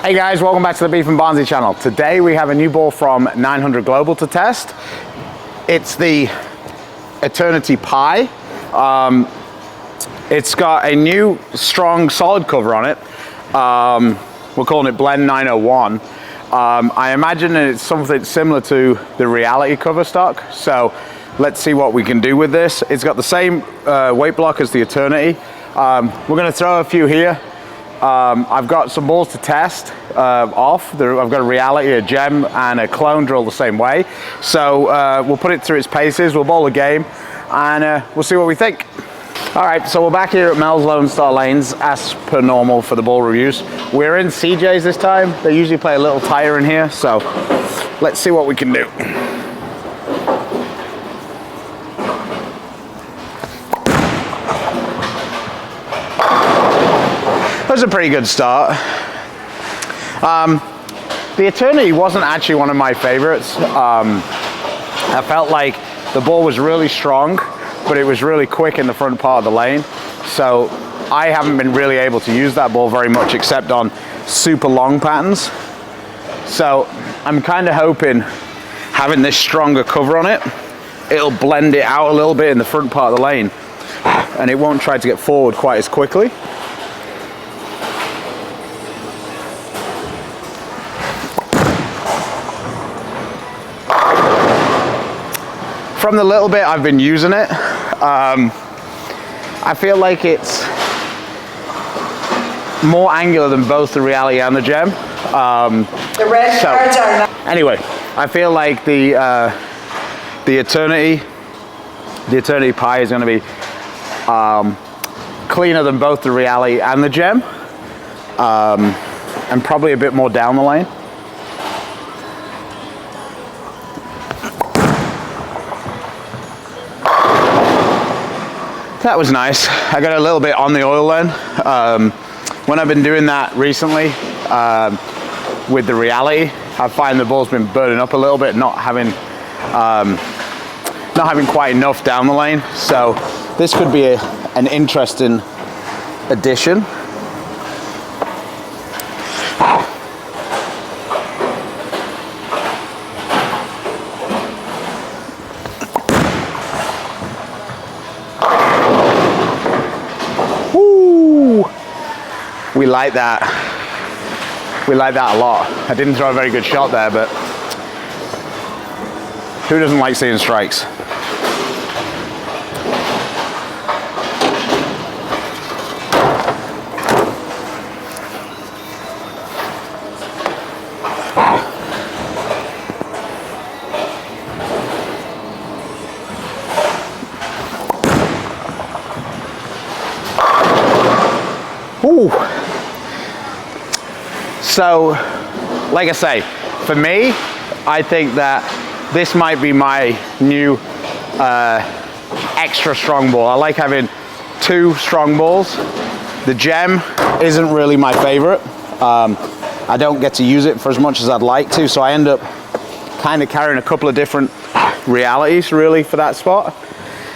Hey guys, welcome back to the BArnzy channel. Today we have a new ball from 900 Global to test. It's the Eternity Pi. It's got a new strong solid cover on it. We're calling it Blend 901. I imagine it's something similar to the Reality cover stock. So let's see what we can do with this. It's got the same weight block as the Eternity. We're going to throw a few here. I've got some balls to test off. I've got a Reality, a Gem, and a Clone drill the same way. So we'll put it through its paces, we'll bowl a game, and we'll see what we think. All right, so we're back here at Mel's Lone Star Lanes, as per normal for the ball reviews. We're in CJ's this time. They usually play a little tighter in here, so let's see what we can do. That was a pretty good start. The Eternity wasn't actually one of my favorites. I felt like the ball was really strong, but it was really quick in the front part of the lane. So I haven't been really able to use that ball very much except on super long patterns. So I'm kind of hoping having this stronger cover on it, it'll blend it out a little bit in the front part of the lane and it won't try to get forward quite as quickly. From the little bit I've been using it, I feel like it's more angular than both the Reality and the Gem. The red cards are not. Anyway, I feel like the Eternity Pi is going to be cleaner than both the Reality and the Gem, and probably a bit more down the lane. That was nice. I got a little bit on the oil then. When I've been doing that recently with the Reality, I find the ball's been burning up a little bit, not having quite enough down the lane. So this could be an interesting addition. We like that. We like that a lot. I didn't throw a very good shot there, but who doesn't like seeing strikes? Ooh. So, like I say, for me, I think that this might be my new extra strong ball. I like having two strong balls. The Gem isn't really my favorite. I don't get to use it for as much as I'd like to, so I end up kind of carrying a couple of different Realities really for that spot.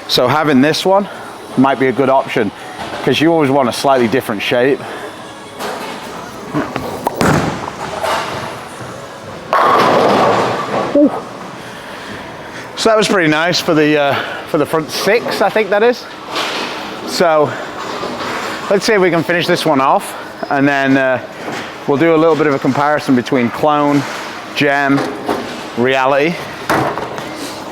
So having this one might be a good option because you always want a slightly different shape. Ooh. So that was pretty nice for the front six, I think that is. So let's see if we can finish this one off, and then we'll do a little bit of a comparison between Clone, Gem, Reality.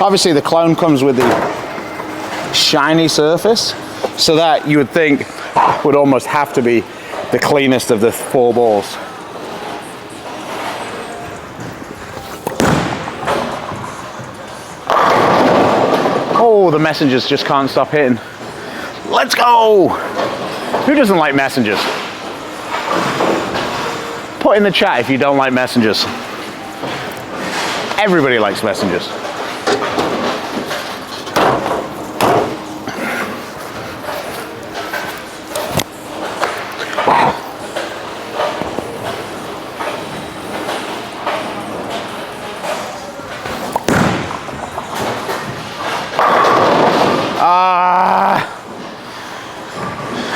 Obviously the Clone comes with the shiny surface, so that you would think would almost have to be the cleanest of the four balls. Oh, the messengers just can't stop hitting. Let's go! Who doesn't like messengers? Put in the chat if you don't like messengers. Everybody likes messengers.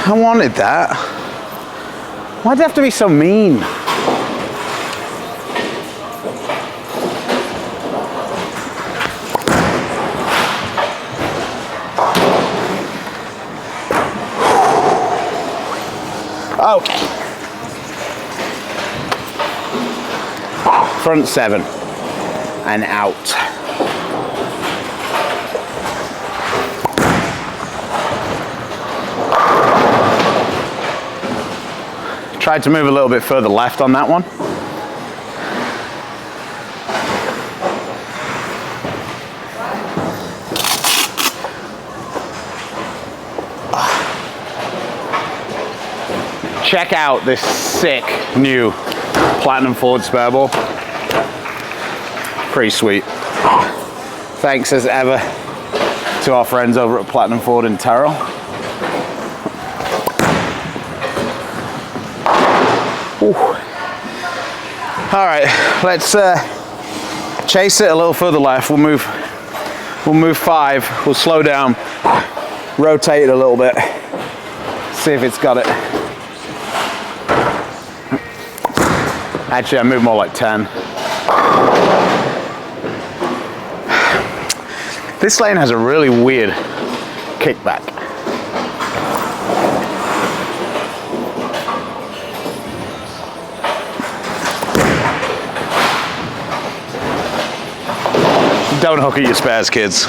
I wanted that. Why'd they have to be so mean? front 7, and out. Tried to move a little bit further left on that one. Check out this sick new Platinum Forward spare ball. Pretty sweet. Thanks as ever to our friends over at Platinum Forward in Terrell. All right, let's chase it a little further left. We'll move 5. We'll slow down, rotate it a little bit, see if it's got it. Actually, I move more like 10. This lane has a really weird kickback. Don't hook at your spares, kids.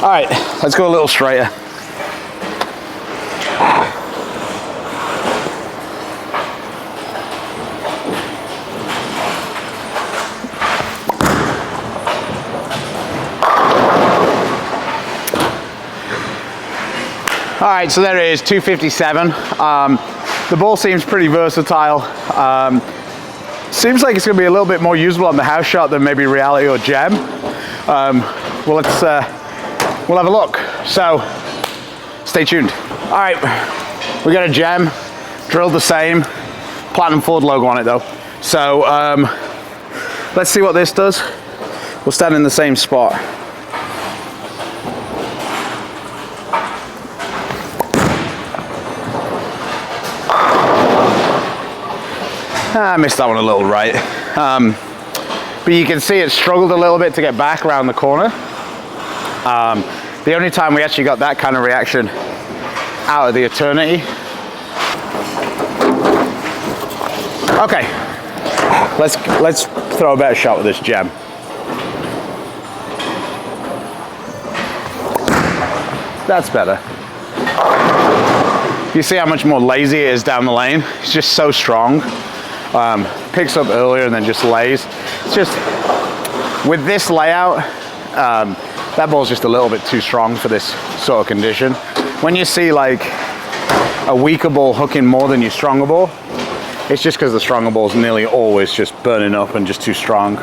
All right, let's go a little straighter. All right, so there it is, 257. The ball seems pretty versatile. Seems like it's going to be a little bit more usable on the house shot than maybe reality or gem. Well, we'll have a look. So, stay tuned. All right, we got a gem, drilled the same, Platinum Forward logo on it though. So, let's see what this does. We'll stand in the same spot. I missed that one a little right. But you can see it struggled a little bit to get back around the corner. The only time we actually got that kind of reaction out of the eternity. Okay, let's throw a better shot with this gem. That's better. You see how much more lazy it is down the lane? It's just so strong. Picks up earlier and then just lays. It's just, with this layout, that ball's just a little bit too strong for this sort of condition. When you see like a weaker ball hooking more than your stronger ball, it's just because the stronger ball's nearly always just burning up and just too strong.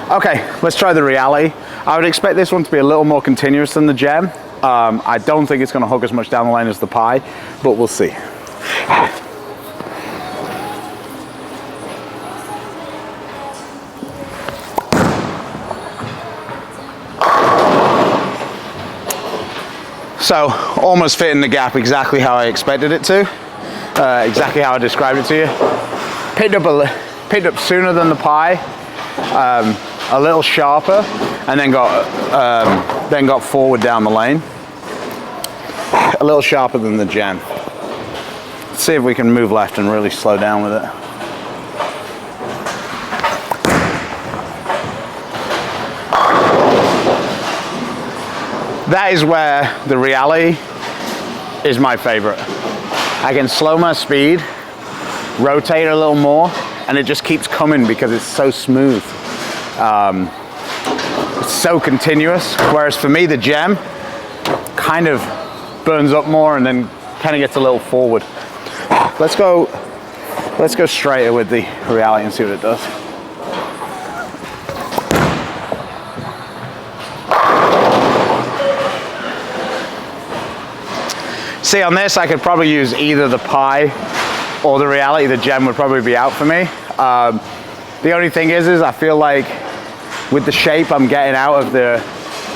Okay, let's try the reality. I would expect this one to be a little more continuous than the gem. I don't think it's going to hook as much down the lane as the pie, but we'll see. So, almost fitting the gap exactly how I expected it to, exactly how I described it to you. Picked up sooner than the pie, a little sharper, and then got forward down the lane. A little sharper than the gem. Let's see if we can move left and really slow down with it. That is where the reality is my favorite. I can slow my speed, rotate a little more, and it just keeps coming because it's so smooth. It's so continuous, whereas for me the gem kind of burns up more and then kind of gets a little forward. Let's go straighter with the reality and see what it does. See, on this I could probably use either the pie or the reality. The gem would probably be out for me. The only thing is I feel like with the shape I'm getting out of the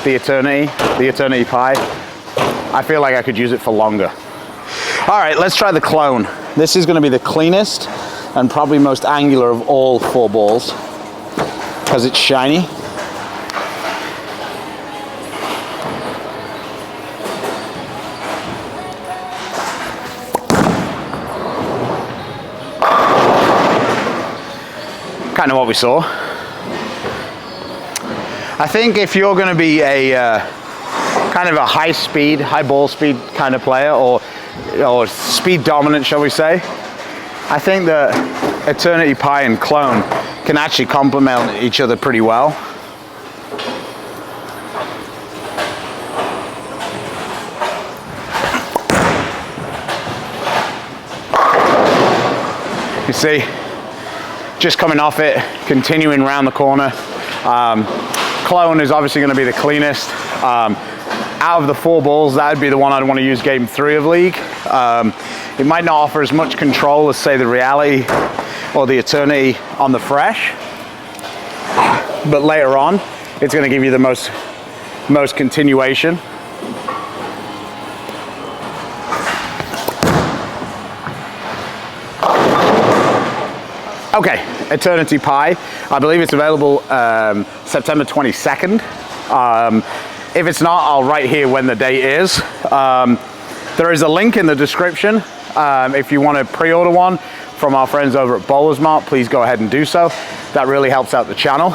eternity pie, I feel like I could use it for longer. All right, let's try the clone. This is going to be the cleanest and probably most angular of all 4 balls because it's shiny. kind of what we saw. I think if you're going to be a kind of a high speed, high ball speed kind of player, or speed dominant, shall we say, I think that Eternity Pie and Clone can actually complement each other pretty well. You see, just coming off it, continuing around the corner. Clone is obviously going to be the cleanest. Out of the 4 balls, that would be the one I'd want to use game 3 of League. It might not offer as much control as, say, the Reality or the Eternity on the fresh, but later on, it's going to give you the most continuation. Okay, Eternity Pie. I believe it's available September 22nd. If it's not, I'll write here when the date is. There is a link in the description. If you want to pre-order one from our friends over at BowlersMart, please go ahead and do so. That really helps out the channel.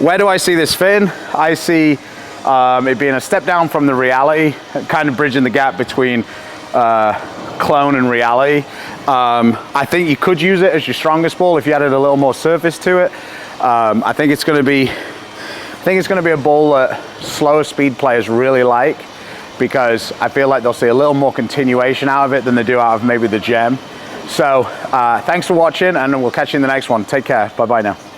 Where do I see this fin? I see it being a step down from the Reality, kind of bridging the gap between Clone and Reality. I think you could use it as your strongest ball if you added a little more surface to it. I think it's going to be a ball that slower speed players really like, because I feel like they'll see a little more continuation out of it than they do out of maybe the gem. So thanks for watching, and we'll catch you in the next one. Take care. Bye bye now.